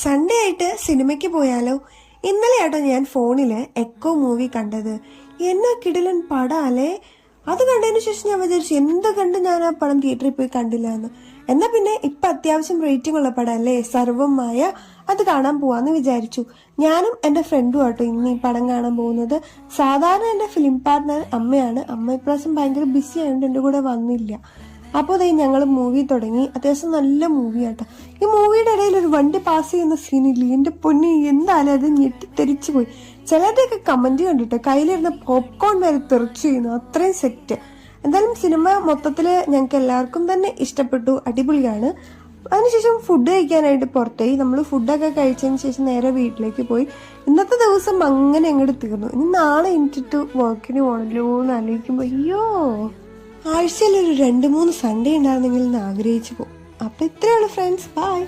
Sunday ആയിട്ട് സിനിമയ്ക്ക് പോയാലോ? ഇന്നലെയാട്ടോ ഞാൻ ഫോണില് എക്കോ മൂവി കണ്ടത്. എന്നാ കിടിലൻ പടാലേ. അത് കണ്ടതിന് ശേഷം ഞാൻ വിചാരിച്ചു എന്ത് കണ്ട് ഞാൻ ആ പടം തിയേറ്ററിൽ പോയി കണ്ടില്ല എന്ന്. എന്നാ പിന്നെ ഇപ്പൊ അത്യാവശ്യം റേറ്റിംഗ് ഉള്ള പടം അല്ലേ, സർവമായ, അത് കാണാൻ പോവാന്ന് വിചാരിച്ചു. ഞാനും എന്റെ ഫ്രണ്ടും ആട്ടോ ഇന്ന് ഈ പടം കാണാൻ പോകുന്നത്. സാധാരണ എന്റെ ഫിലിം പാർട്ട്ണർ അമ്മയാണ്. അമ്മ ഇപ്രാവശ്യം ഭയങ്കര ബിസി ആയതുകൊണ്ട് എന്റെ കൂടെ വന്നില്ല. അപ്പോൾ ദേ ഞങ്ങൾ മൂവി തുടങ്ങി. അത്യാവശ്യം നല്ല മൂവിയാട്ടോ. ഈ മൂവിയുടെ ഇടയിൽ ഒരു വണ്ടി പാസ് ചെയ്യുന്ന സീനില്ലേ, എന്റെ പൊന്നി, എന്തായാലും അത് ഞെട്ടിത്തെറിച്ചു പോയി. ചിലരുടെയൊക്കെ കമന്റ് കണ്ടിട്ട് കയ്യിലിരുന്ന പോപ്കോൺ വരെ തെറിച്ചു ചെയ്യുന്നു, അത്രയും സെറ്റ്. എന്തായാലും സിനിമ മൊത്തത്തില് ഞങ്ങൾക്ക് എല്ലാവർക്കും തന്നെ ഇഷ്ടപ്പെട്ടു, അടിപൊളിയാണ്. അതിനുശേഷം ഫുഡ് കഴിക്കാനായിട്ട് പുറത്തേക്ക് നമ്മൾ ഫുഡൊക്കെ കഴിച്ചതിന് ശേഷം നേരെ വീട്ടിലേക്ക് പോയി. ഇന്നത്തെ ദിവസം അങ്ങനെ അങ്ങോട്ട് തീർന്നു. ഇനി നാളെ എനിക്കിട്ട് വർക്കിന് പോകണല്ലോ എന്ന് ആലോചിക്കുമ്പോൾ അയ്യോ, ആഴ്ചയിൽ ഒരു 2-3 സൺഡേ ഉണ്ടായിരുന്നെങ്കിൽ എന്ന് ആഗ്രഹിച്ചു പോകും. അപ്പൊ ഇത്രയുള്ളൂ ഫ്രണ്ട്സ്, ബൈ.